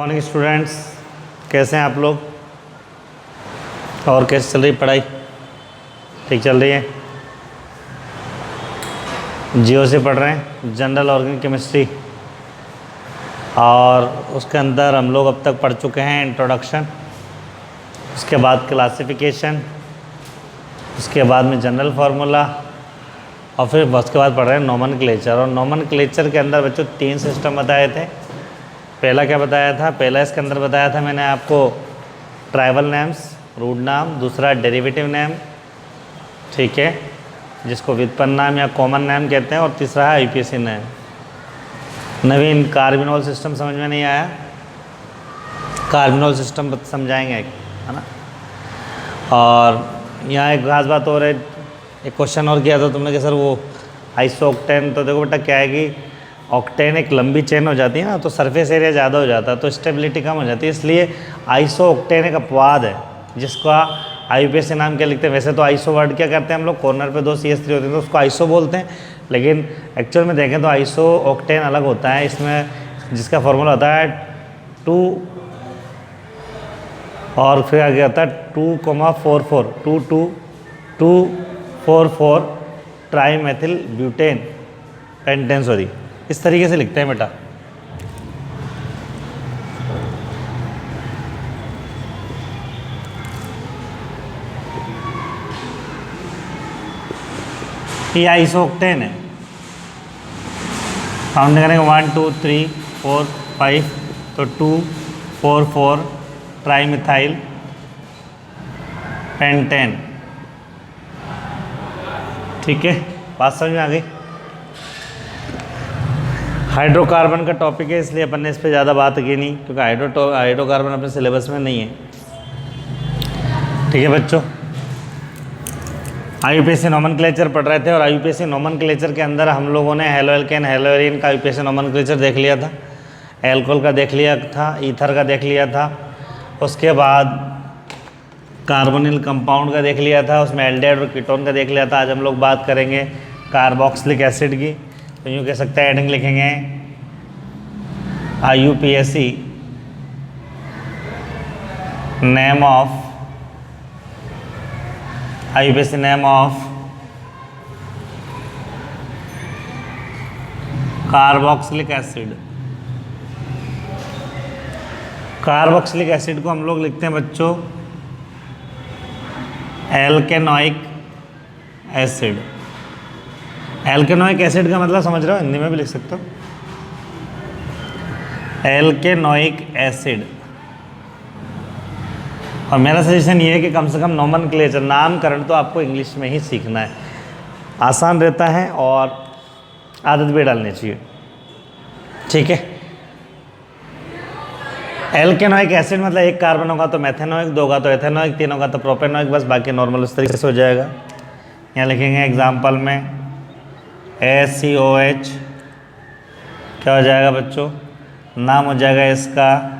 Morning students, कैसे हैं आप लोग? और कैसे चल रही पढ़ाई? ठीक चल रही है? जियो से पढ़ रहे हैं, जनरल ऑर्गेनिक केमिस्ट्री, और उसके अंदर हम लोग अब तक पढ़ चुके हैं इंट्रोडक्शन, उसके बाद क्लासिफिकेशन, उसके बाद में जनरल फार्मूला, और फिर उसके बाद पढ़ रहे हैं नोमेनक्लेचर। और नोमेनक्लेचर के अंदर बच्चों 3 सिस्टम बताए थे। पहला क्या बताया था? पहला इसके अंदर बताया था मैंने आपको ट्राइबल नेम्स, रूट नाम, दूसरा डेरिवेटिव नेम, ठीक है, जिसको व्युत्पन्न नाम या कॉमन नेम कहते हैं, और तीसरा है यूपीएससी नेम। नवीन कार्बिनोल सिस्टम समझ में नहीं आया? कार्बिनोल सिस्टम समझाएंगे, है ना। और यहाँ एक खास बात और है, एक क्वेश्चन और किया था तुमने कि सर वो आइसोऑक्टेन, तो देखो बेटा क्या है कि ऑक्टेन एक लंबी चेन हो जाती है ना, तो सरफेस एरिया ज़्यादा हो जाता है, तो स्टेबिलिटी कम हो जाती है, इसलिए आइसोऑक्टेन एक अपवाद है जिसका आईयूपीएससी नाम क्या लिखते हैं। वैसे तो आइसो वर्ड क्या करते हैं हम लोग, कॉर्नर पे 2 CH3 होते हैं तो उसको आइसो बोलते हैं, लेकिन एक्चुअल में देखें तो आइसो ऑक्टेन अलग होता है, इसमें जिसका फॉर्मूला होता है 2 और फिर आगे आता है 2,44 2,2,2,4,4 ट्राईमेथिल ब्यूटेन पेंटेन, सॉरी, इस तरीके से लिखते हैं बेटा। ये आइसोऑक्टेन है। काउंट करेंगे 1 2 3 4 5, तो 2 4 4 ट्राईमिथाइल पेंटेन, ठीक है, बात समझ में आ गई। हाइड्रोकार्बन का टॉपिक है, इसलिए अपन ने इस पर ज़्यादा बात की नहीं, क्योंकि हाइड्रोकार्बन अपने सिलेबस में नहीं है, ठीक है बच्चों। आईयूपीएससी नोमेनक्लेचर पढ़ रहे थे, और आईयूपीएससी नोमेनक्लेचर के अंदर हम लोगों ने हेलो एल्केन, हेलो एरीन का आईयूपीएससी नोमेनक्लेचर देख लिया था, एल्कोहल का देख लिया था, ईथर का देख लिया था, उसके बाद कार्बोनिल कंपाउंड का देख लिया था, उसमें एल्डिहाइड और कीटोन का देख लिया था। आज हम लोग बात करेंगे कार्बोक्सिलिक एसिड की, तो यूँ कह सकते हैं हेडिंग लिखेंगे आईयूपीएससी name of आईयूपीएससी name of carboxylic acid. Carboxylic acid को हम लोग लिखते हैं बच्चों एल्केनोइक एसिड। एल्केनोइक एसिड का मतलब समझ रहे हो, हिंदी में भी लिख सकते हो, एल्केनोइक एसिड। और मेरा सजेशन ये है कि कम से कम नोमेनक्लेचर, नामकरण तो आपको इंग्लिश में ही सीखना है, आसान रहता है और आदत भी डालनी चाहिए, ठीक है। एल्केनोइक एसिड मतलब 1 कार्बन होगा तो मैथेनोइक, 2 होगा तो एथेनोइक, 3 होगा तो प्रोपेनोइक, बस बाकी नॉर्मल उस तरीके से हो जाएगा। यहाँ लिखेंगे एग्जाम्पल में ACOH, क्या हो जाएगा बच्चों, नाम हो जाएगा इसका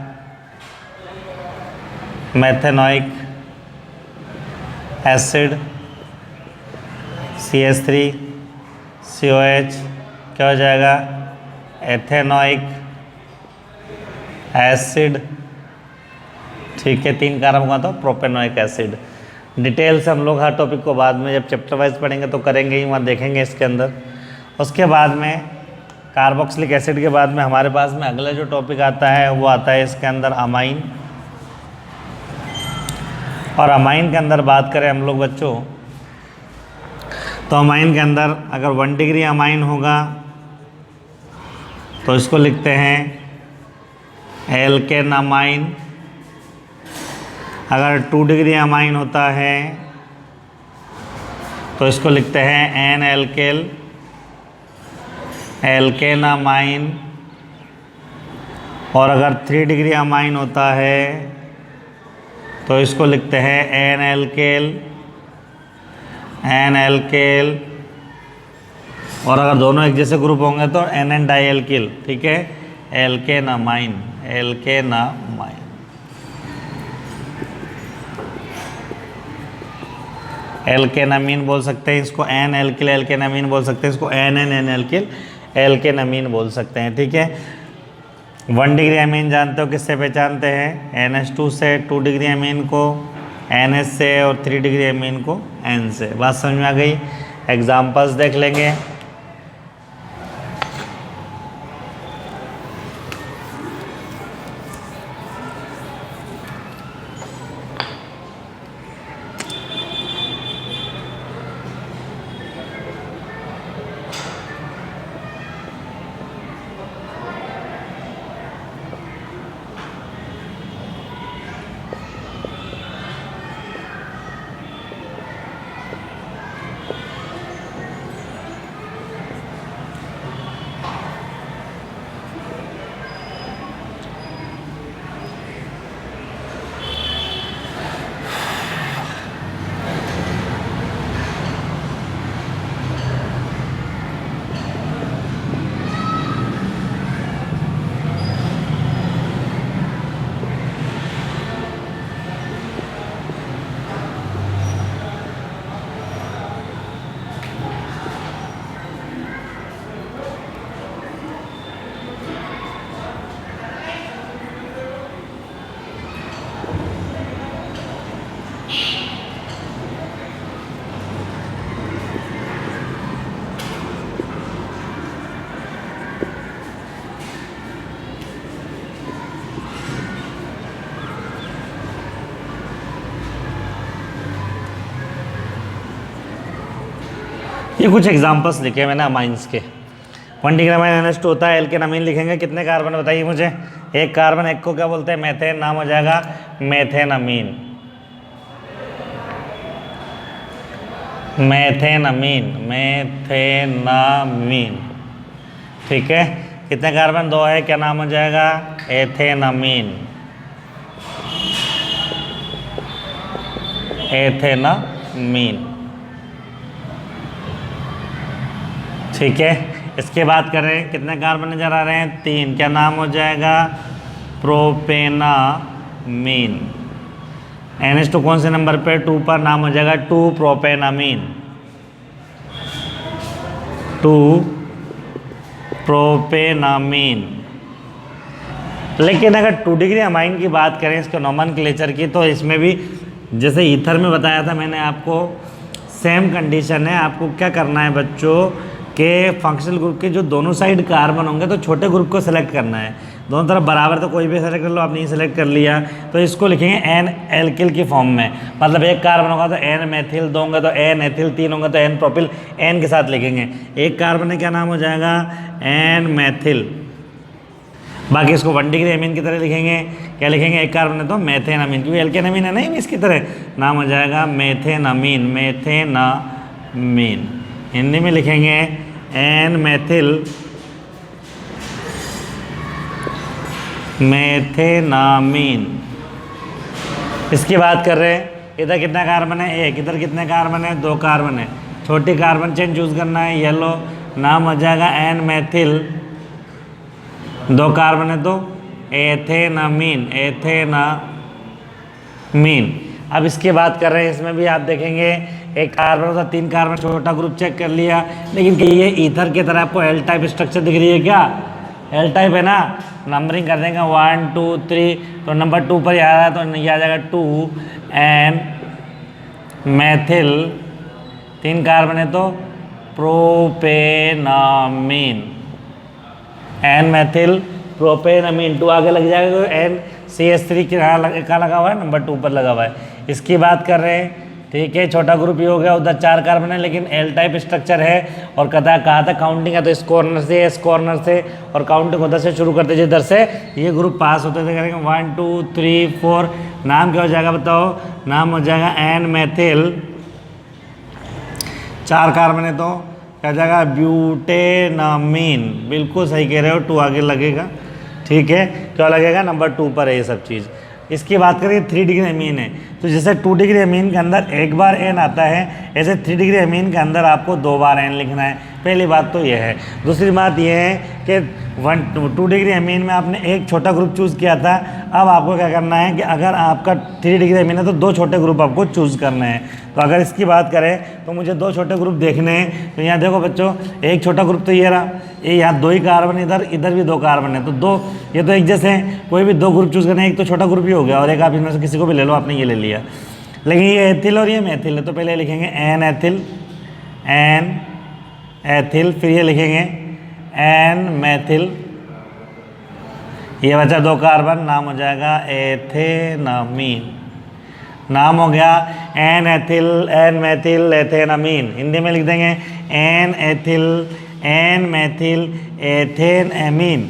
मैथेनोइक एसिड, CH3COH क्या हो जाएगा, एथेनोइक एसिड, ठीक है। 3 कार्बन का तो प्रोपेनोइक एसिड। डिटेल से हम लोग हर टॉपिक को बाद में जब चैप्टर वाइज पढ़ेंगे तो करेंगे ही, वहाँ देखेंगे इसके अंदर। उसके बाद में कार्बोक्सिलिक एसिड के बाद में हमारे पास में अगला जो टॉपिक आता है वो आता है इसके अंदर अमाइन। और अमाइन के अंदर बात करें हम लोग बच्चों, तो अमाइन के अंदर अगर 1 डिग्री अमाइन होगा तो इसको लिखते हैं एल्केन अमाइन। अगर 2 डिग्री अमाइन होता है तो इसको लिखते हैं एन एल्केल, एल्केन अमाइन। और अगर 3 डिग्री अमाइन होता है तो इसको लिखते हैं एन एल्केल, एन एल्केल। और अगर दोनों एक जैसे ग्रुप होंगे तो एन एन डाई एल्किल, ठीक है, एल्केन अमाइन, एल्केन अमाइन। एल्केनामीन बोल सकते हैं इसको, एन एल्किल एल्केनामीन बोल सकते हैं इसको, एन एन एन एल्किल एल्केनामीन बोल सकते हैं, ठीक है। 1 डिग्री अमीन जानते हो किससे पहचानते हैं? NH2 से, 2 डिग्री अमीन को NH से और 3 डिग्री अमीन को N से। बात समझ में आ गई? एग्जाम्पल्स देख लेंगे। ये कुछ एग्जांपल्स लिखे हैं मैंने अमाइंस के। 1 डिग्री अमीन NH2 होता है, एल्केन अमीन लिखेंगे। कितने कार्बन बताइए मुझे? एक कार्बन, एक को क्या बोलते हैं? मेथेन। नाम हो जाएगा मेथेन अमीन। मेथेन अमीन, मेथेनामीन। ठीक है। कितने कार्बन? 2 है, क्या नाम हो जाएगा? एथेनामीन। एथेनामीन। ठीक है। इसके बाद करें, कितने कार्बन नजर आ रहे हैं? 3, क्या नाम हो जाएगा? प्रोपेनामीन। NH2 कौन से नंबर पे? 2 पर, नाम हो जाएगा 2 प्रोपेनामीन। 2 प्रोपेनामीन। लेकिन अगर 2 डिग्री अमाइन की बात करें, इसके नोमेनक्लेचर की, तो इसमें भी जैसे ईथर में बताया था मैंने आपको, सेम कंडीशन है। आपको क्या करना है बच्चों के फंक्शनल ग्रुप के जो दोनों साइड कार्बन होंगे तो छोटे ग्रुप को सेलेक्ट करना है। दोनों तरफ बराबर तो कोई भी सेलेक्ट कर लो, आपने सेलेक्ट कर लिया तो इसको लिखेंगे N एल्किल की फॉर्म में। मतलब एक कार्बन होगा तो N मेथिल, 2 होंगे तो N एथिल, 3 होंगे तो N प्रोपिल, N के साथ लिखेंगे। एक कार्बन है, क्या नाम हो जाएगा? N methyl. बाकी इसको 1 डिग्री अमीन की तरह लिखेंगे। क्या लिखेंगे? एक कार्बन है तो मेथेन अमीन, क्योंकि एल्केन अमीन है नहीं इसकी तरह, नाम हो जाएगा मेथेन अमीन। मेथेनामीन। हिंदी में लिखेंगे N मेथिल मेथेनामीन। इसकी बात कर रहे हैं, इधर कितना कार्बन है? 1। इधर कितने कार्बन है? 2 कार्बन है। छोटी कार्बन चेन चूज करना है, येलो। नाम हो जाएगा N मेथिल, 2 कार्बन है तो एथेनामीन। एथेनामीन। अब इसकी बात कर रहे हैं, इसमें भी आप देखेंगे एक कार्बन होता, 3 कार्बन, छोटा ग्रुप चेक कर लिया। लेकिन ये ईथर की तरह आपको एल टाइप स्ट्रक्चर दिख रही है क्या? एल टाइप है ना। नंबरिंग कर देंगे 1 2 3, तो नंबर 2 पर आ रहा है तो ये आ जाएगा 2 N मेथिल, 3 कार्बन है तो प्रोपेनामीन। N मेथिल प्रोपेनामीन, 2 आगे लग जाएगा तो NCH3 का लगा हुआ है, नंबर 2 पर लगा हुआ है। इसकी बात कर रहे हैं। ठीक है, छोटा ग्रुप ही हो गया। उधर 4 कार्बन है लेकिन एल टाइप स्ट्रक्चर है। और कहा था काउंटिंग है तो इस कॉर्नर से, इस कॉर्नर से, और काउंटिंग उधर से शुरू करते जिधर से ये ग्रुप पास होते थे। करेंगे 1 2 3 4। नाम क्या हो जाएगा बताओ? नाम हो जाएगा N मेथिल, 4 कार्बन है तो क्या जाएगा? ब्यूटेनामीन। बिल्कुल सही कह रहे हो, 2 आगे लगेगा। ठीक है, क्या लगेगा? नंबर 2 पर है ये सब चीज़। इसकी बात करें 3 डिग्री अमीन है, तो जैसे 2 डिग्री अमीन के अंदर एक बार N आता है, ऐसे 3 डिग्री अमीन के अंदर आपको 2 बार N लिखना है। पहली बात तो यह है। दूसरी बात यह है कि 2 डिग्री अमीन में आपने एक छोटा ग्रुप चूज़ किया था। अब आपको क्या करना है कि अगर आपका 3 डिग्री अमीन है तो 2 छोटे ग्रुप आपको चूज़ करने हैं। तो अगर इसकी बात करें तो मुझे 2 छोटे ग्रुप देखने हैं। तो यहाँ देखो बच्चों, एक छोटा ग्रुप तो ये रहा, ये यहाँ 2 ही कार्बन, इधर इधर भी 2 कार्बन है, तो 2 ये तो एक जैसे हैं, कोई भी 2 ग्रुप चूज करना है, एक तो छोटा ग्रुप ही हो गया और एक आप इनमें से किसी को भी ले लो, आपने ये ले लिया। लेकिन ये एथिल और ये मेथिल है, तो पहले लिखेंगे एन एथिल, एन एथिल, फिर ये लिखेंगे एन मेथिल, ये बचा 2 कार्बन, नाम हो जाएगा एथेनामीन। नाम हो गया N ethyl, N methyl, ethanamine. Hindi में लिख देंगे N ethyl, N methyl, ethane amine.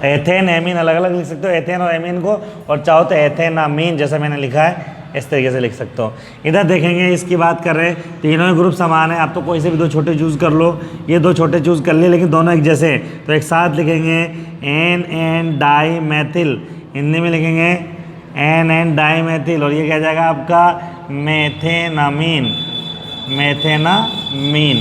Ethane amine अलग अलग लिख सकते हो, एथेन और एमीन को, और चाहो तो एथेनामीन जैसा मैंने लिखा है इस तरीके से लिख सकते हो। इधर देखेंगे, इसकी बात कर रहे हैं, तीनों ही ग्रुप समान है, आप तो कोई से भी 2 छोटे चूज़ कर लो, ये 2 छोटे चूज़ कर लिए, लेकिन दोनों एक जैसे हैं, तो एक साथ लिखेंगे N N dimethyl, Hindi में लिखेंगे एन एन डाई मैथिल, और ये क्या जाएगा आपका मेथेनामीन, मेथेनामीन।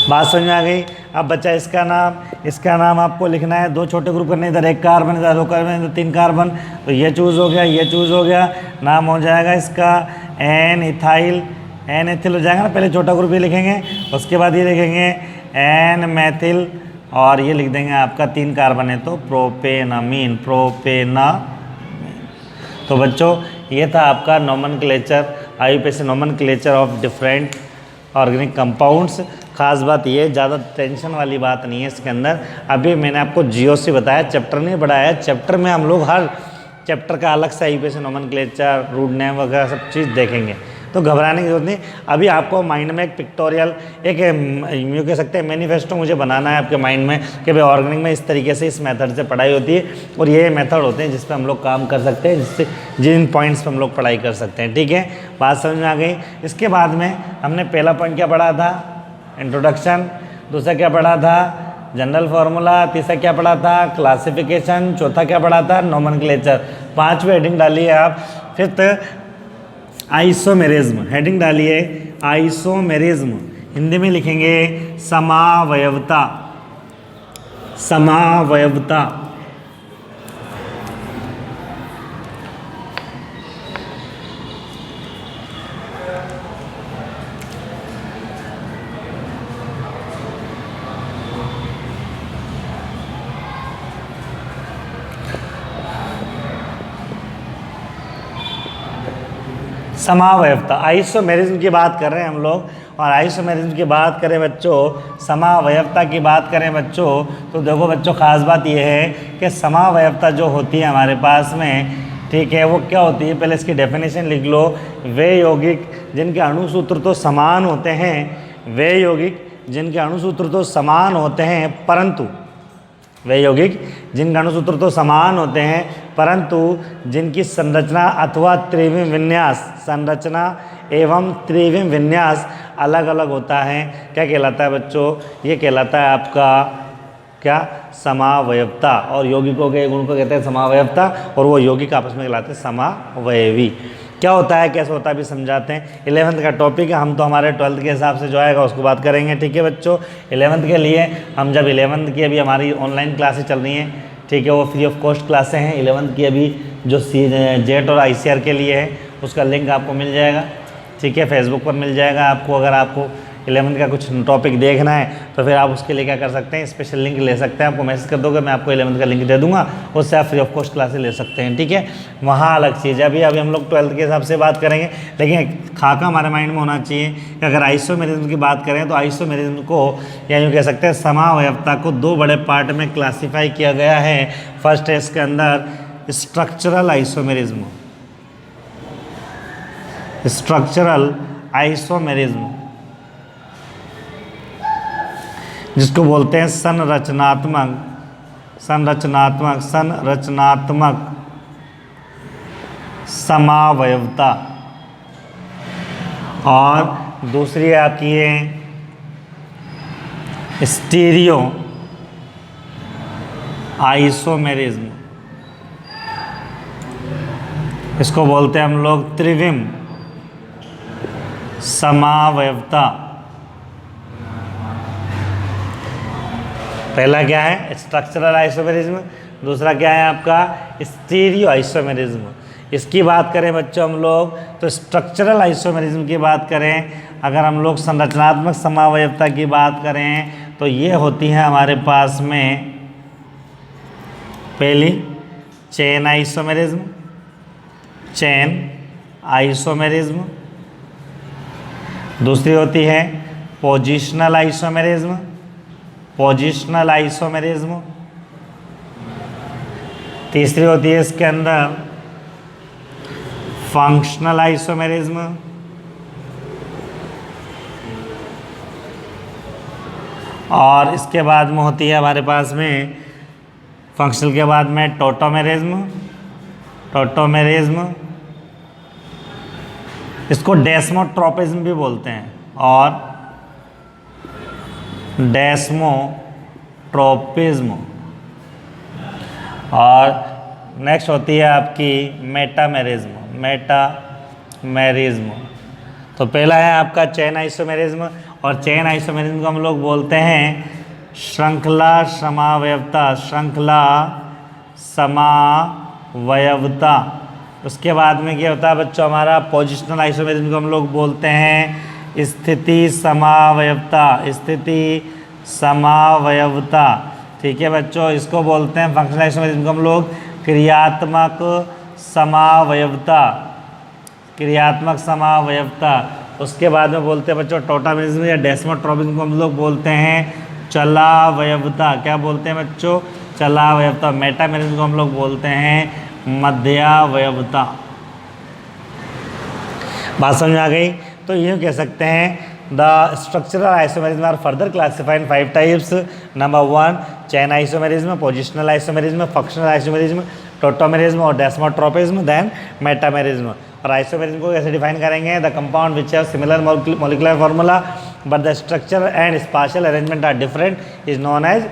बात समझ में आ गई। अब बच्चा इसका नाम आपको लिखना है, 2 छोटे ग्रुप करने, इधर 1 कार्बन, इधर 2 कार्बन, इधर 3 कार्बन, तो ये चूज़ हो गया, ये चूज़ हो गया, नाम हो जाएगा इसका एन इथाइल, एन एथिल हो जाएगा ना, पहले छोटा ग्रुप ही लिखेंगे, उसके बाद ये लिखेंगे एन मैथिल, और ये लिख देंगे आपका 3 कार्बन है तो प्रोपेनामीन, तो बच्चों ये था आपका nomenclature, IUPAC nomenclature of different organic compounds. खास बात ये, ज़्यादा टेंशन वाली बात नहीं है इसके अंदर। अभी मैंने आपको GOC बताया, चैप्टर नहीं पढ़ाया, चैप्टर में हम लोग हर चैप्टर का अलग से IUPAC नोमेनक्लेचर, रूट नेम वगैरह सब चीज़ देखेंगे, तो घबराने की जरूरत नहीं। अभी आपको माइंड में एक पिक्टोरियल, एक यूँ कह सकते हैं मैनिफेस्टो मुझे बनाना है आपके माइंड में कि भाई ऑर्गेनिक में इस तरीके से, इस मेथड से पढ़ाई होती है, और ये मेथड होते हैं जिस पे हम लोग काम कर सकते हैं, जिससे जिन पॉइंट्स पे हम लोग पढ़ाई कर सकते हैं। ठीक है, बात समझ में आ गई। इसके बाद में हमने पहला पॉइंट क्या पढ़ा था, इंट्रोडक्शन, दूसरा क्या पढ़ा था, जनरल फार्मूला, तीसरा क्या पढ़ा था, क्लासिफिकेशन, चौथा क्या पढ़ा था, नोमेनक्लेचर। 5वीं हेडिंग डालिए आप। फिफ्थ आइसोमेरिज्म, हेडिंग डालिए आइसोमेरिज्म, हिंदी में लिखेंगे समावयवता, समावयवता। समावयवता, आइसोमेरिज्म की बात कर रहे हैं हम लोग, और आइसोमेरिज्म की बात करें बच्चों, समावयवता की बात करें बच्चों, तो देखो बच्चों खास बात यह है कि समावयवता जो होती है हमारे पास में, ठीक है, वो क्या होती है, पहले इसकी डेफिनेशन लिख लो। वे यौगिक जिनके अणुसूत्र तो समान होते हैं, वे यौगिक जिनके अणुसूत्र तो समान होते हैं, परंतु वे यौगिक जिनके अणुसूत्र तो समान होते हैं, परंतु जिनकी संरचना अथवा त्रिविम विन्यास, संरचना एवं त्रिविम विन्यास अलग अलग होता है, क्या कहलाता है बच्चों, ये कहलाता है आपका क्या, समावयवता। और यौगिकों के गुण को कहते हैं समावयवता, और वो यौगिक आपस में कहलाते हैं समावयवी। क्या होता है, कैसे होता है, अभी समझाते हैं। 11th का टॉपिक है, हम तो हमारे 12th के हिसाब से जो आएगा उसको बात करेंगे। ठीक है बच्चों, 11th के लिए हम जब 11th की अभी हमारी ऑनलाइन क्लासेस चल रही हैं, ठीक है, वो फ्री ऑफ कॉस्ट क्लासें हैं। 11th की अभी जो जेट और ICR के लिए है, उसका लिंक आपको मिल जाएगा, ठीक है, फेसबुक पर मिल जाएगा आपको। अगर आपको 11th का कुछ टॉपिक देखना है तो फिर आप उसके लिए क्या कर सकते हैं, स्पेशल लिंक ले सकते हैं, आपको मैसेज कर दोगे, मैं आपको 11th का लिंक दे दूंगा, उससे आप फ्री ऑफ कॉस्ट क्लासेस ले सकते हैं। ठीक है, वहाँ अलग चीज़ है। अभी हम लोग 12th के हिसाब से बात करेंगे, लेकिन खाका हमारे माइंड में होना चाहिए कि अगर आइसोमेरिज्म की बात करें तो आइसोमेरिज्म को, या यूँ कह सकते हैं समावयवता को, 2 बड़े पार्ट में क्लासीफाई किया गया है। फर्स्ट है इसके अंदर स्ट्रक्चरल आइसोमेरिज्म, स्ट्रक्चरल आइसोमेरिज्म, जिसको बोलते हैं संरचनात्मक, संरचनात्मक, संरचनात्मक समावयवता। और दूसरी है आपकी ये स्टीरियो आइसोमेरिज्म, इसको बोलते हैं हम लोग त्रिविम समावयवता। पहला क्या है, स्ट्रक्चरल आइसोमेरिज्म, दूसरा क्या है आपका, स्टीरियो आइसोमेरिज्म। इसकी बात करें बच्चों हम लोग, तो स्ट्रक्चरल आइसोमेरिज्म की बात करें, अगर हम लोग संरचनात्मक समावयवता की बात करें, तो ये होती है हमारे पास में पहली चेन आइसोमेरिज्म, चेन आइसोमेरिज्म। दूसरी होती है पोजिशनल आइसोमेरिज्म, पोजिशनल आइसोमेरिज्म। तीसरी होती है इसके अंदर फंक्शनल आइसोमेरिज्म। और इसके बाद में होती है हमारे पास में फंक्शनल के बाद में टोटोमेरिज्म, टोटोमेरिज्म। इसको डेस्मोट्रोपिज्म भी बोलते हैं, और डेस्मोट्रोपिज्म। और नेक्स्ट होती है आपकी मेटामेरिज्म, मेटामेरिज्म। तो पहला है आपका चेन आइसोमेरिज्म, और चेन आइसोमेरिज्म को हम लोग बोलते हैं श्रृंखला समावयवता, श्रृंखला समावयवता। उसके बाद में क्या होता है बच्चों, हमारा पोजिशनल आइसोमेरिज्म को हम लोग बोलते हैं स्थिति समावयवता, स्थिति समावयवता। ठीक है बच्चों, इसको बोलते हैं फंक्शनल आइसोमेरिज्म को हम लोग क्रियात्मक समावयवता, क्रियात्मक समावयवता। उसके बाद में बोलते हैं बच्चों टोटोमेरिज्म या डेस्मोट्रोपिज्म को हम लोग बोलते हैं चलावयवता। क्या बोलते हैं बच्चों? चलावयवता। मेटामेरिज्म को हम लोग बोलते हैं मध्यावयवता। बात समझ में आ गई? तो यूँ कह सकते हैं the structural isomerism are further classified in 5 types. Number 1 chain isomerism, positional isomerism, functional isomerism, tautomerism और डेस्मोट्रोपिज्म, देन मेटामेरिज्म। और आइसोमेरिज्म को कैसे डिफाइन करेंगे? The compound which have similar molecular formula but the structure and spatial arrangement are different is known as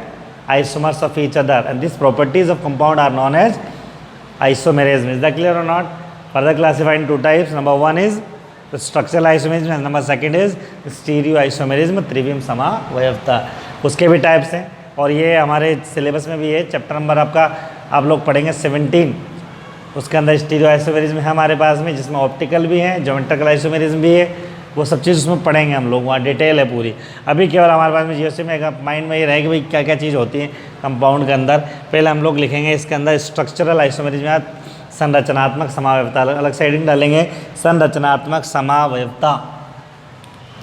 isomers of each other, and these properties of compound are known as isomerism. Is that clear or not? Further classified in 2 types. Number 1 is the structural isomerism and number 2 is stereoisomerism, त्रिविम समावयवता। उसके भी types हैं और ये हमारे syllabus में भी है। Chapter number आपका आप लोग पढ़ेंगे 17, उसके अंदर स्टीरियो आइसोमेरिज्म है हमारे पास में, जिसमें ऑप्टिकल भी है, ज्योमेट्रिकल आइसोमेरिज्म भी है। वो सब चीज़ उसमें पढ़ेंगे हम लोग, वहाँ डिटेल है पूरी। अभी केवल हमारे पास में जीएससी में माइंड में ये रहेगा भाई क्या क्या चीज़ होती है कंपाउंड के अंदर। पहले हम लोग लिखेंगे इसके अंदर स्ट्रक्चरल आइसोमेरिज्म, संरचनात्मक समावयवता, अलग से हेडिंग डालेंगे संरचनात्मक समावयवता,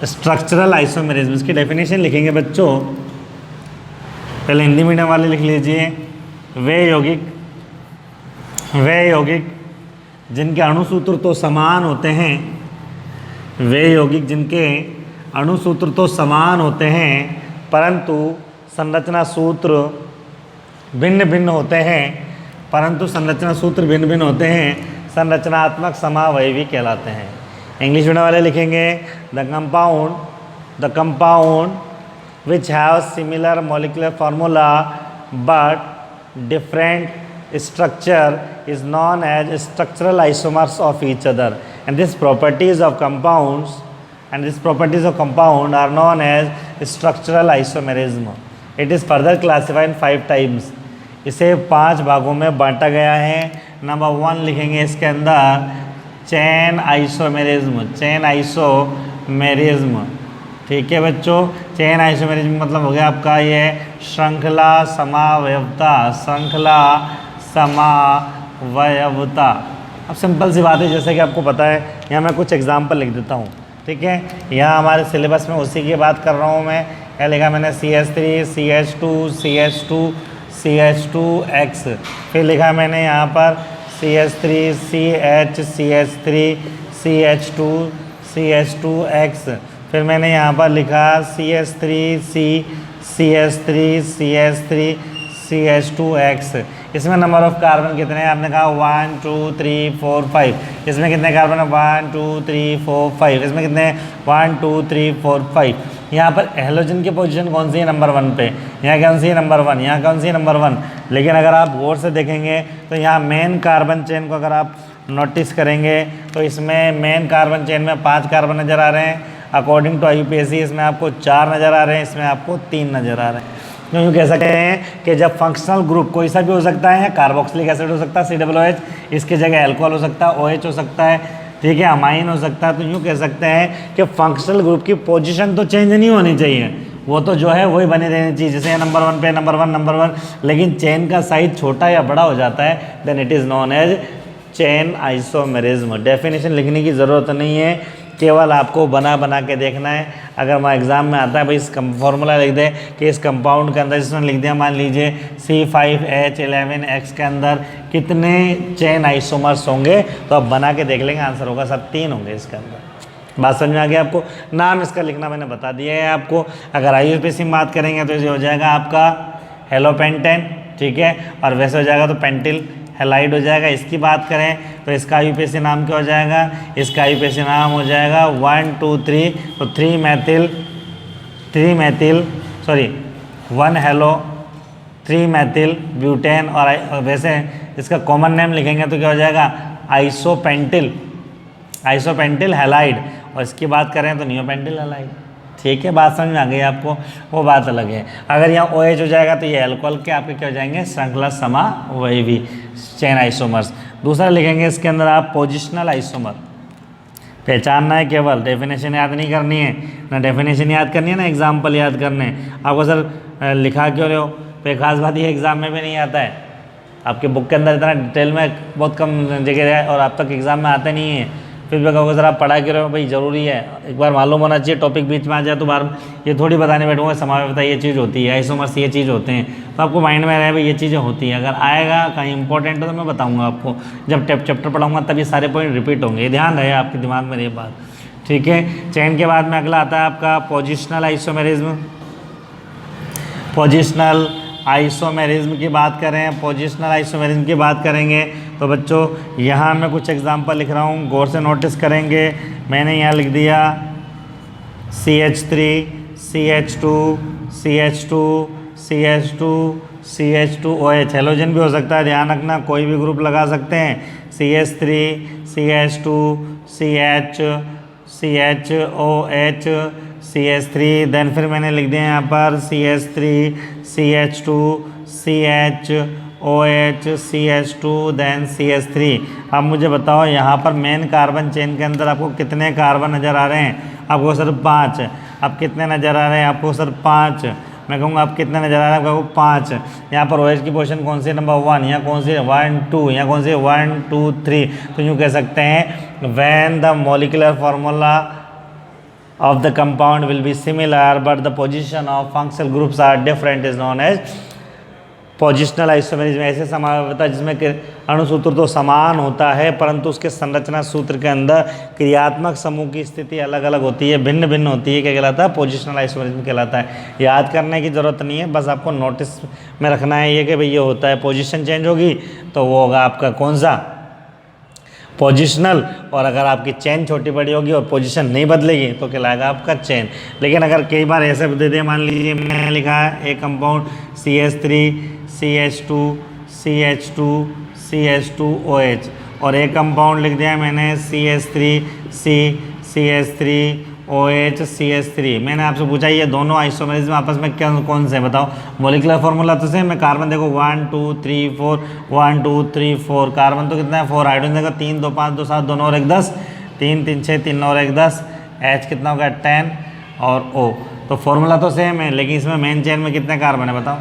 स्ट्रक्चरल आइसोमेरिज्म। इसकी डेफिनेशन लिखेंगे बच्चों, पहले हिंदी मीडियम वाले लिख लीजिए। वे यौगिक जिनके अणुसूत्र तो समान होते हैं, वे यौगिक जिनके अणुसूत्र तो समान होते हैं परंतु संरचना सूत्र भिन्न भिन्न होते हैं, परंतु संरचना सूत्र भिन्न भिन्न होते हैं, संरचनात्मक समावयवी कहलाते हैं। इंग्लिश मीडियम वाले लिखेंगे the compound which have similar molecular formula but different structure is known as structural isomers of each other, and these properties of compound are known as structural isomerism. It is further classified in 5 types. इसे 5 भागों में बांटा गया है। Number 1 लिखेंगे इसके अंदर चैन isomerism. ठीक है बच्चों, चैन आइसोमेरिज्म मतलब हो गया आपका ये श्रृंखला समावयवता, श्रृंखला समावयवता। अब सिंपल सी बात है, जैसे कि आपको पता है, यहाँ मैं कुछ एग्जाम्पल लिख देता हूँ। ठीक है, यहाँ हमारे सिलेबस में उसी की बात कर रहा हूँ मैं। क्या लिखा मैंने? CH3 CH2 CH2 CH2X। फिर लिखा मैंने यहाँ पर CH3 CH CH3 CH2 CH2X। फिर मैंने यहाँ पर लिखा CH3 CH3 CH3 CH2X। इसमें नंबर ऑफ कार्बन कितने हैं? आपने कहा 1 2 3 4 5। इसमें कितने कार्बन है? 1 2 3 4 5। इसमें कितने? 1 2 3 4 5। यहाँ पर हेलोजन की पोजीशन कौन सी है? नंबर 1 पे। यहाँ कौन सी है? नंबर 1। यहाँ कौन सी है? नंबर 1। लेकिन अगर आप गौर से देखेंगे तो यहाँ मेन कार्बन चेन को अगर आप नोटिस करेंगे तो इसमें मेन कार्बन चेन में 5 कार्बन नज़र आ रहे हैं। अकॉर्डिंग टू IUPAC इसमें आपको 4 नज़र आ रहे हैं, इसमें आपको 3 नज़र आ रहे हैं। यूँ कह सकते हैं कि जब फंक्शनल ग्रुप कोई सा भी हो सकता है, कार्बोक्सिलिक एसिड हो सकता है COOH, इसके जगह अल्कोहल हो सकता है OH हो सकता है, ठीक है, अमाइन हो सकता है। तो यूँ कह सकते हैं कि फंक्शनल ग्रुप की पोजीशन तो चेंज नहीं होनी चाहिए, वो तो जो है वही बने रहनी चाहिए, जैसे नंबर 1 पे नंबर वन, लेकिन चेन का साइज छोटा या बड़ा हो जाता है then it is known as chain isomerism. Definition लिखने की ज़रूरत नहीं है, केवल आपको बना बना के देखना है। अगर वहाँ एग्जाम में आता है भाई इस फॉर्मूला लिख दे कि इस कंपाउंड के अंदर, जिसमें लिख दिया मान लीजिए C5H11X के अंदर कितने चेन आइसोमर्स होंगे, तो आप बना के देख लेंगे, आंसर होगा सर 3 होंगे इसके अंदर। बात समझ में आ गया आपको? नाम इसका लिखना मैंने बता दिया है आपको। अगर IUPAC में बात करेंगे तो ये हो जाएगा आपका हेलोपेंटेन, ठीक है, और वैसे हो जाएगा तो पेंटिल हेलाइड हो जाएगा। इसकी बात करें तो इसका IUPAC नाम क्या हो जाएगा? इसका IUPAC नाम हो जाएगा 1 2 3, तो 1 हेलो 3 मैथिल ब्यूटेन, और वैसे इसका कॉमन नेम लिखेंगे तो क्या हो जाएगा? आइसोपेंटिल हेलाइड, और इसकी बात करें तो नियोपेंटिल हेलाइड। ठीक है, बात समझ में आ गई आपको? वो बात अलग है। अगर यहाँ OH हो जाएगा तो ये अल्कोहल के आपके क्या हो जाएंगे? श्रृंखला समावयवी चेन आइसोमर्स। दूसरा लिखेंगे इसके अंदर आप पोजिशनल आइसोमर। पहचानना है केवल, डेफिनेशन याद नहीं करनी है, ना डेफिनेशन याद करनी है ना एग्जाम्पल याद करने हैं। आपको सर लिखा क्यों रहे हो? पे खास बात ये एग्जाम में भी नहीं आता है, आपके बुक के अंदर इतना डिटेल में बहुत कम जगह है और आप तक एग्जाम में आते नहीं है, फिर भी कहोगे सर आप पढ़ा क्यों रहे हो? भाई ज़रूरी है, एक बार मालूम होना चाहिए। टॉपिक बीच में आ जाए तो बार ये थोड़ी बताने बैठूंगा समावेश ये चीज़ होती है, आइसोमर्स ये चीज़ होते हैं, तो आपको माइंड में रहे भाई ये चीज़ें होती हैं। अगर आएगा कहीं इंपॉर्टेंट हो तो मैं बताऊंगा आपको, जब चैप्टर पढ़ाऊंगा तब ये सारे पॉइंट रिपीट होंगे, ये ध्यान रहे आपके दिमाग में ये बात। ठीक है, चेन के बाद में अगला आता है आपका पोजिशनल आइसोमेरिज्म। पोजिशनल आइसोमेरिज्म की बात करें, पोजिशनल आइसोमेरिज्म की बात करेंगे तो बच्चों यहाँ मैं कुछ एग्जांपल लिख रहा हूँ, गौर से नोटिस करेंगे। मैंने यहाँ लिख दिया CH3 CH2 CH2 CH2 CH2OH, halogen भी हो सकता है, ध्यान रखना, कोई भी ग्रुप लगा सकते हैं। CH3 CH2 CH CHOH CH3, then फिर मैंने लिख दिया यहाँ पर CH3 CH2 CHOH CH2 then CH3। अब मुझे बताओ यहाँ पर मेन कार्बन चेन के अंदर आपको कितने कार्बन नज़र आ रहे हैं? आपको सर 5। अब कितने नज़र आ रहे हैं? आपको सर 5। मैं कहूँगा आप कितने नज़र आ रहे हैं? आपको 5। यहाँ पर OH की पोजीशन कौन सी है? नंबर 1। यहाँ कौन सी है? 1 2। यहाँ कौन सी है? 1 2 3। तो यूँ कह सकते हैं when the molecular formula of the compound will be similar but the position of functional groups are different is known as positional isomerism. ऐसे समावयवता जिसमें अणुसूत्र तो समान होता है परंतु उसके संरचना सूत्र के अंदर क्रियात्मक समूह की स्थिति अलग अलग होती है, भिन्न भिन्न होती है, क्या कहलाता है? पोजिशनल आइसोमेरिज्म कहलाता है। याद करने की ज़रूरत नहीं है, बस आपको नोटिस में रखना है ये कि भाई ये होता है। पोजीशन चेंज होगी तो वो होगा आपका कौन सा? पोजिशनल। और अगर आपकी चेन छोटी बड़ी होगी और पोजीशन नहीं बदलेगी तो कहलाएगा आपका चेन। लेकिन अगर कई बार ऐसे दे दे, मान लीजिए मैंने लिखा है एक compound CH3 CH2 CH2 CH2OH और एक कंपाउंड लिख दिया मैंने CH3 CH3OH CH3। मैंने आपसे पूछा ये दोनों आइसोमेरिज्म आपस में क्या कौन से बताओ? मॉलिक्यूलर फार्मूला तो सेम है। कार्बन देखो 1 2 3 4 1 2 3 4, कार्बन तो कितना है 4, हाइड्रोजन देखो 3 2 5 2 7 2 9 और 1 10, 3 3 6 3 9 और 1 10, H कितना होगा 10 और O। तो फार्मूला तो सेम है लेकिन इसमें मेन चेन में कितने कार्बन है बताओ?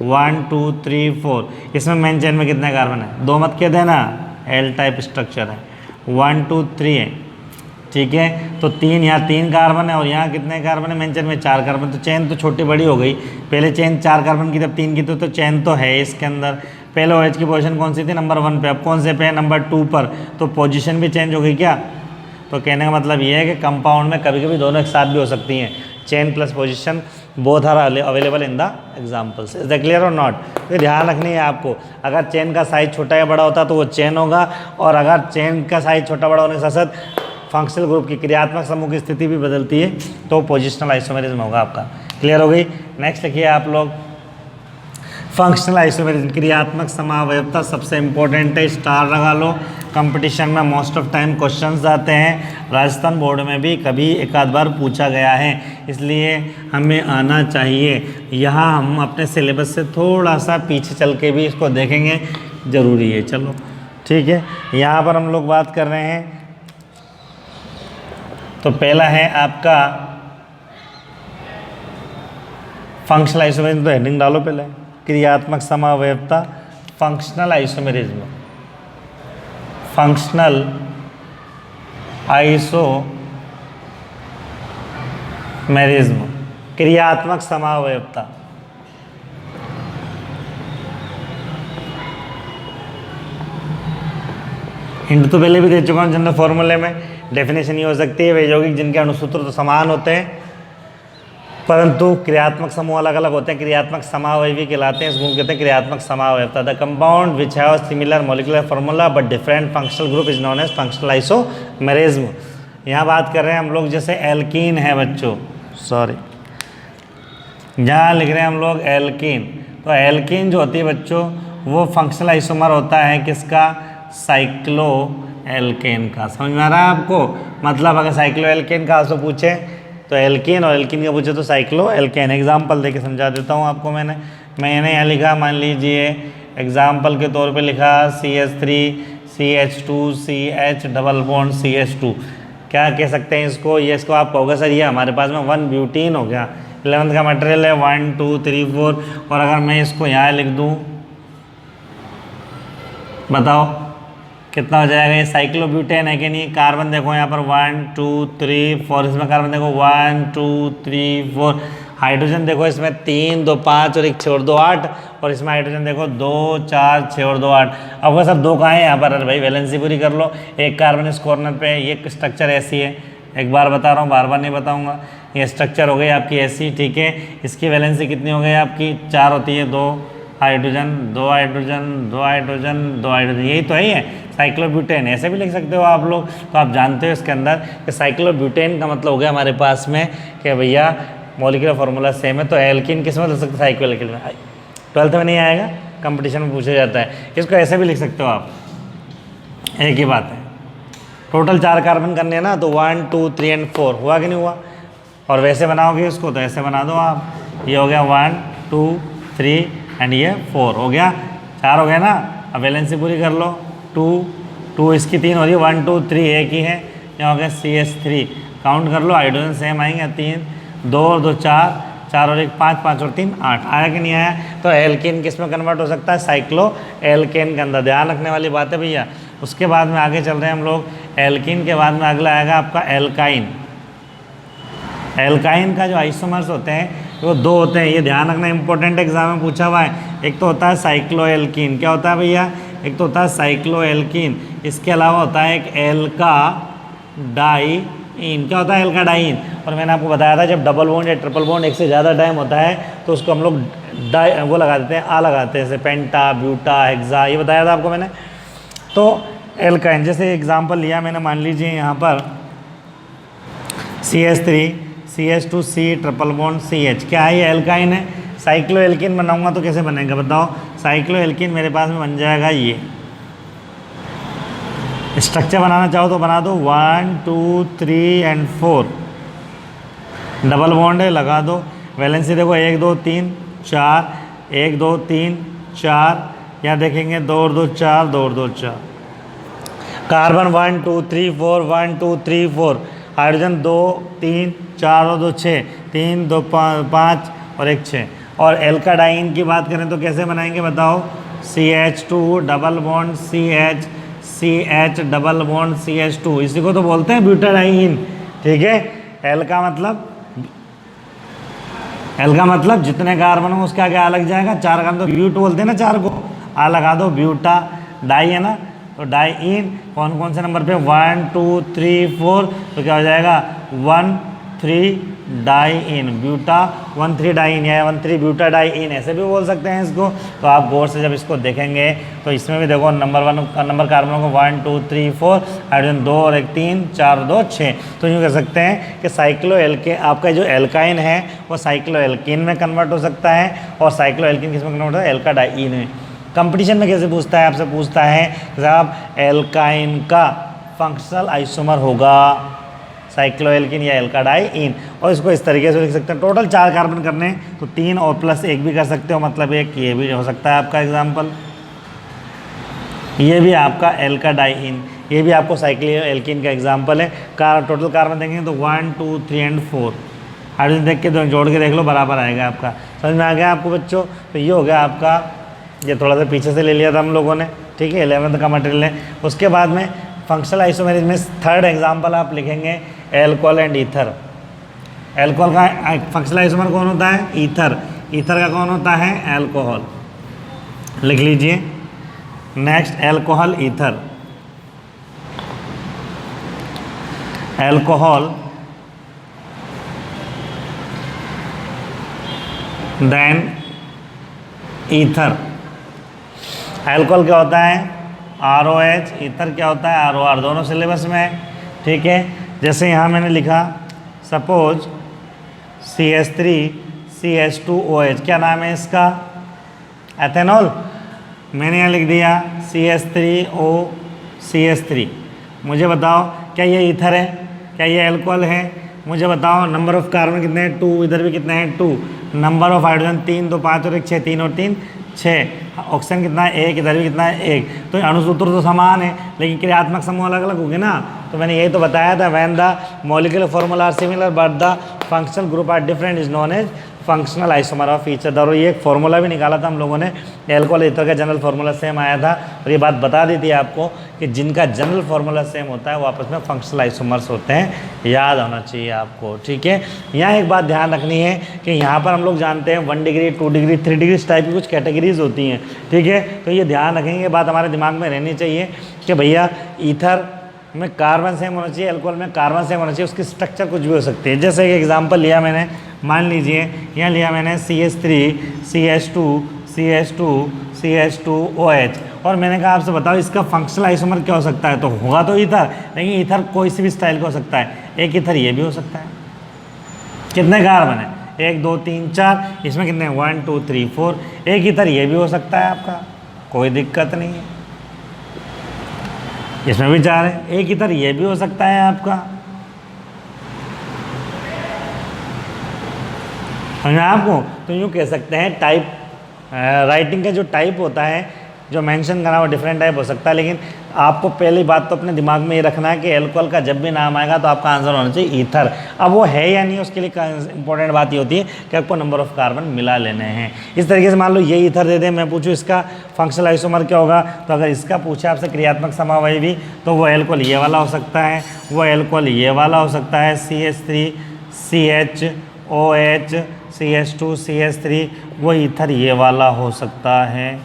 1 2 3 4। इसमें मेन चेन में कितने कार्बन है? 2 मत कह देना, L टाइप स्ट्रक्चर है, 1 2 3 है। ठीक है, तो 3 यहाँ 3 कार्बन है और यहाँ कितने कार्बन है? मेन चेन में 4 कार्बन। तो चेन तो छोटी बड़ी हो गई, पहले चेन 4 कार्बन की तब 3 की तो चेन तो है इसके अंदर। पहले OH की पोजीशन कौन सी थी? नंबर 1 पे, अब कौन से पे है? नंबर 2 पर। तो पोजीशन भी चेंज हो गई क्या? तो कहने का मतलब ये है कि कंपाउंड में कभी कभी दोनों एक साथ भी हो सकती हैं, chain plus position both are available in the examples. Is the clear और नॉट? तो ध्यान रखनी है आपको, अगर चेन का साइज छोटा या बड़ा होता तो वो चेन होगा, और अगर चेन का साइज छोटा बड़ा होने के साथ साथ फंक्शनल ग्रुप की क्रियात्मक समूह की स्थिति भी बदलती है तो पोजिशनल आइसोमेरिज्म होगा आपका। क्लियर हो गई? नेक्स्ट लिखिए आप लोग फंक्शनल आइसोमेरिज्म, क्रियात्मक समावयवता सबसे इंपॉर्टेंट है, स्टार लगा लो। कंपटीशन में मोस्ट ऑफ टाइम क्वेश्चंस आते हैं, राजस्थान बोर्ड में भी कभी एक आध बार पूछा गया है, इसलिए हमें आना चाहिए। यहाँ हम अपने सिलेबस से थोड़ा सा पीछे चल के भी इसको देखेंगे, ज़रूरी है। चलो ठीक है, यहाँ पर हम लोग बात कर रहे हैं तो पहला है आपका फंक्शनल आइसोमेरिज्म तो हेडिंग डालो पहले, क्रियात्मक समावयवता, फंक्शनल आइसोमेरिज्म, फंक्शनल आइसोमेरिज्म, क्रियात्मक समावयवता। हिंट तो पहले भी दे चुका हूँ जनरल फॉर्मूले में। डेफिनेशन ये हो सकती है, वे यौगिक जिनके अणुसूत्र तो समान होते हैं परंतु क्रियात्मक समूह अलग अलग होते हैं, क्रियात्मक समावयवी कहलाते हैं। इस गुण कहते हैं क्रियात्मक समावयवता। The compound which have similar molecular formula but different functional group is known as functional isomerism. यहाँ बात कर रहे हैं हम लोग जैसे एल्कीन है बच्चों, सॉरी यहाँ लिख रहे हैं हम लोग एल्कीन। तो एल्कीन जो होती है बच्चों वो फंक्शनल आइसोमर होता है किसका? साइक्लो एल्केन का। समझ में आ रहा है आपको? मतलब अगर साइक्लो एल्केन का आपसे पूछे तो एल्कीन और एल्कीन का पूछे तो साइक्लो एल्केन। एग्जाम्पल देके समझा देता हूँ आपको। मैंने यहाँ लिखा, मान लीजिए एग्जाम्पल के तौर पे लिखा CH3 CH2 CH double bond CH2। क्या कह सकते हैं इसको? ये इसको आप कहोगे सर ये हमारे पास में 1 ब्यूटीन हो गया। 11th का मटेरियल है 1 2 3 4। और अगर मैं इसको यहाँ लिख दूँ, बताओ कितना हो जाएगा? ये साइक्लोब्यूटेन है कि नहीं? कार्बन देखो यहाँ पर 1 2 3 4, इसमें कार्बन देखो 1 2 3 4। हाइड्रोजन देखो इसमें 3 2 5 और 1 6 और 2 8। और इसमें हाइड्रोजन देखो 2 4 6 और 2 8। अब वो सब 2 कहाँ है यहाँ पर? अरे भाई वैलेंसी पूरी कर लो। एक कार्बन इस कॉर्नर पे, ये स्ट्रक्चर ऐसी है, एक बार बता रहा हूँ, बार बार नहीं बताऊँगा। ये स्ट्रक्चर हो गई आपकी ऐसी, ठीक है। इसकी वैलेंसी कितनी हो गई आपकी? 4 होती है, 2 हाइड्रोजन 2 हाइड्रोजन 2 हाइड्रोजन 2 हाइड्रोजन, यही तो है साइक्लोब्यूटेन। ऐसे भी लिख सकते हो आप लोग। तो आप जानते हो इसके अंदर कि साइक्लोब्यूटेन का मतलब हो गया हमारे पास में कि भैया मॉलिक्यूलर फार्मूला सेम है। तो एल्कीन किस में लिख सकते? साइक्लो एल्कीन में। 12th में नहीं आएगा, कंपटीशन में पूछा जाता है। इसको ऐसे भी लिख सकते हो आप, एक ही बात है। टोटल 4 कार्बन करने हैं ना, तो 1 2 3 एंड 4 हुआ कि नहीं हुआ? और वैसे बनाओगे इसको तो ऐसे बना दो आप। ये हो गया 1 2 3 एंड ये 4 हो गया, 4 हो गया ना। अब वैलेंसी पूरी कर लो। 2 2 इसकी 3 हो रही है, 1 2 3 एक ही है। यहाँ हो गया CH3। काउंट कर लो, हाइड्रोजन सेम आएंगे 3 2 और 2 4 4 और 1 5 5 और 3 8। आया कि नहीं आया? तो एल्केन किस में कन्वर्ट हो सकता है? साइक्लो एल्केन के अंदर। ध्यान रखने वाली बात है भैया। उसके बाद में आगे चल रहे हैं हम लोग। एल्कीन के बाद में अगला आएगा आपका एल्काइन। एल्काइन का जो आइसोमर्स होते हैं वो 2 होते हैं, ये ध्यान रखना, इंपॉर्टेंट एग्जाम में पूछा हुआ है। एक तो होता है साइक्लो एल्कीन। क्या होता है भैया? एक तो होता है साइक्लो एल्कीन, इसके अलावा होता है एक एल्का डाइइन। क्या होता है? एल्का डाइइन। और मैंने आपको बताया था जब डबल बॉन्ड या ट्रिपल बॉन्ड एक से ज़्यादा टाइम होता है तो उसको हम लोग वो लगा देते हैं, आ लगाते हैं, जैसे पेंटा ब्यूटा हेक्सा, ये बताया था आपको मैंने। तो एल्काइन जैसे एग्जाम्पल लिया मैंने, मान लीजिए यहाँ पर CH3 CH2C triple bond CH। क्या है? ये एल्काइन है। साइक्लो एल्कीन बनाऊंगा तो कैसे बनेगा बताओ? साइक्लो एल्कीन मेरे पास में बन जाएगा ये स्ट्रक्चर। बनाना चाहो तो बना दो, 1 2 3 एंड 4। डबल बॉन्ड है, लगा दो। वैलेंसी देखो 1 2 3 4 1 2 3 4। यहाँ देखेंगे 2 और 2 4 2 और 2 4। कार्बन 1 2 3 4 1 2 3 4। हाइड्रोजन 2 3 4 और 2 6 3 2 5 और 1 6। और एल्काडाइन की बात करें तो कैसे बनाएंगे बताओ? CH2 double bond CH CH double bond CH2, इसी को तो बोलते हैं ब्यूटाडाइन, ठीक है। एल का मतलब जितने कार्बन हो उसका क्या लग जाएगा? 4 कार्बन, तो ब्यूट बोलते हैं ना 4 को, आ लगा दो। ब्यूटा डाई है ना, तो डाइइन कौन कौन से नंबर पे? 1 2 3 4। तो क्या हो जाएगा? 1 3 डाइइन, ब्यूटा 1 3 डाइइन या 1 3 ब्यूटा डाइइन, ऐसे भी बोल सकते हैं इसको। तो आप गौर से जब इसको देखेंगे तो इसमें भी देखो नंबर कार्बनों को 1 2 3 4, हाइड्रोजन 2 और 1 3 4 और 2 6। तो यूँ कह सकते हैं कि साइक्लो एल्केन, आपका जो एल्काइन है वो साइक्लो एल्कीन में कन्वर्ट हो सकता है और साइक्लो एल्कीन किस में कन्वर्ट होता है? एल्का डाइइन में। कंपटीशन में कैसे पूछता है? आपसे पूछता है साहब एल्काइन का फंक्शनल आइसोमर होगा साइक्लो एल्कीन या एल्काडाइन, और इसको इस तरीके से लिख सकते हैं। टोटल 4 कार्बन करने तो 3 और प्लस 1 भी कर सकते हो, मतलब एक ये भी हो सकता है आपका एग्जाम्पल। ये भी आपका एल्काडाइन, ये भी आपको साइक्लो एल्कीन का एग्जाम्पल है। टोटल कार्बन देखेंगे तो 1 2 3 एंड 4। हाइड्रोजन देख के जोड़ के देख लो, बराबर आएगा आपका। समझ में आ गया आपको बच्चों? तो ये हो गया आपका, ये थोड़ा सा पीछे से ले लिया था हम लोगों ने, ठीक है, 11th का मटेरियल है। उसके बाद में फंक्शनल आइसोमेरिज्म में थर्ड एग्जाम्पल आप लिखेंगे एल्कोहल एंड ईथर। एल्कोहल का फंक्शनल आइसोमर कौन होता है? ईथर। ईथर का कौन होता है? एल्कोहल। लिख लीजिए। Next alcohol ether. Alcohol then ether. Alcohol क्या होता है? ROH। ईथर क्या होता है? ROR। दोनों सिलेबस में है, ठीक है। जैसे यहाँ मैंने लिखा सपोज CH3CH2OH, क्या नाम है इसका? एथेनॉल। मैंने यहाँ लिख दिया CH3OCH3। मुझे बताओ क्या ये ईथर है? क्या ये एल्कोहल है? मुझे बताओ नंबर ऑफ कार्बन कितने हैं? 2। इधर भी कितने हैं? 2। नंबर ऑफ हाइड्रोजन 3, 2 5 और 1 6। 3 और 3 6। ऑक्सीजन कितना है? 1। इधर भी कितना है? 1। तो अणुसूत्र तो समान है, लेकिन क्रियात्मक समूह अलग अलग होंगे ना। तो मैंने यही तो बताया था, when the molecular formula are similar but the functional group are different is known as functional isomer of each other. और ये एक फॉर्मूला भी निकाला था हम लोगों ने, एल्कोहल ईथर का जनरल फार्मूला सेम आया था। और ये बात बता दी थी आपको कि जिनका जनरल फार्मूला सेम होता है वो आपस में फंक्शनल आइसोमर्स होते हैं, याद होना चाहिए आपको, ठीक है। यहाँ एक बात ध्यान रखनी है कि यहाँ पर हम लोग जानते हैं 1 डिग्री, 2 डिग्री, 3 डिग्री इस टाइप की कुछ कैटेगरीज होती हैं, ठीक है। तो ये ध्यान रखेंगे, ये बात हमारे दिमाग में रहनी चाहिए कि भैया ईथर में कार्बन सेम होना चाहिए, अल्कोहल में कार्बन सेम होना चाहिए, उसकी स्ट्रक्चर कुछ भी हो सकती है। जैसे एक एग्जांपल लिया मैंने, मान लीजिए यहाँ लिया मैंने CH3CH2CH2OH, और मैंने कहा आपसे बताओ इसका फंक्शनल आइसोमर क्या हो सकता है? तो होगा तो ईथर, लेकिन ईथर कोई सी भी स्टाइल का हो सकता है। एक ईथर ये भी हो सकता है। कितने कार्बन है? 1 2 3 4, इसमें कितने? 1 2 3 4। एक ईथर ये भी हो सकता है आपका, कोई दिक्कत नहीं है। इसमें भी 4 है। एक ईथर ये भी हो सकता है आपका। समझ में आपको? तो यूँ कह सकते हैं टाइप, राइटिंग का जो टाइप होता है, जो मेंशन करा वो डिफरेंट टाइप हो सकता है, लेकिन आपको पहली बात तो अपने दिमाग में ये रखना है कि एल्कोहल का जब भी नाम आएगा तो आपका आंसर होना चाहिए ईथर। अब वो है या नहीं, उसके लिए इंपॉर्टेंट बात ये होती है कि आपको नंबर ऑफ कार्बन मिला लेने हैं। इस तरीके से मान लो ये ईथर दे दे, मैं पूछूँ इसका फंक्शनल आइसोमर क्या होगा, तो अगर इसका पूछे आपसे क्रियात्मक समावयवी भी, तो वो एल्कोहल ये वाला हो सकता है, वो एल्कोहल ये वाला हो सकता है, CH3CHOH CH2CH3, वो ईथर ये वाला हो सकता है।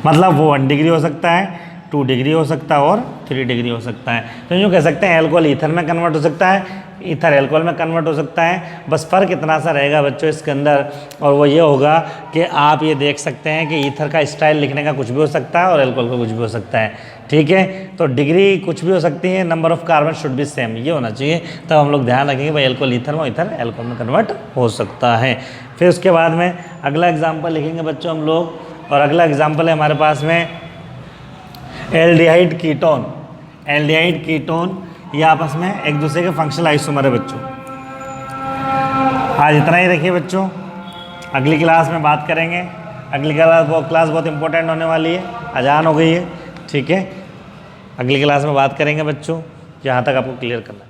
मतलब वो 1 डिग्री हो सकता है, 2 डिग्री हो सकता है और 3 डिग्री हो सकता है। तो यूँ कह सकते हैं एल्कोहल ईथर में कन्वर्ट हो सकता है, ईथर एल्कोहल में कन्वर्ट हो सकता है। बस फ़र्क इतना सा रहेगा बच्चों इसके अंदर, और वो ये होगा कि आप ये देख सकते हैं कि ईथर का स्टाइल लिखने का कुछ भी हो सकता है और एल्कोहल का कुछ भी हो सकता है, ठीक है। तो डिग्री कुछ भी हो सकती है, number of carbon should be same, ये होना चाहिए। तब हम लोग ध्यान रखेंगे भाई एल्कोहल ईथर में, ईथर एल्कोहल में कन्वर्ट हो सकता है। फिर उसके बाद में अगला एग्जाम्पल लिखेंगे बच्चों हम लोग, और अगला एग्जाम्पल है हमारे पास में एल्डिहाइड कीटोन। एल्डिहाइड कीटोन ये आपस में एक दूसरे के फंक्शनल आइसोमर है बच्चों। आज इतना ही रखिए बच्चों, अगली क्लास में बात करेंगे। अगली क्लास बहुत इंपॉर्टेंट होने वाली है, अजान हो गई है, ठीक है। अगली क्लास में बात करेंगे बच्चों, जहाँ तक आपको क्लियर करना है।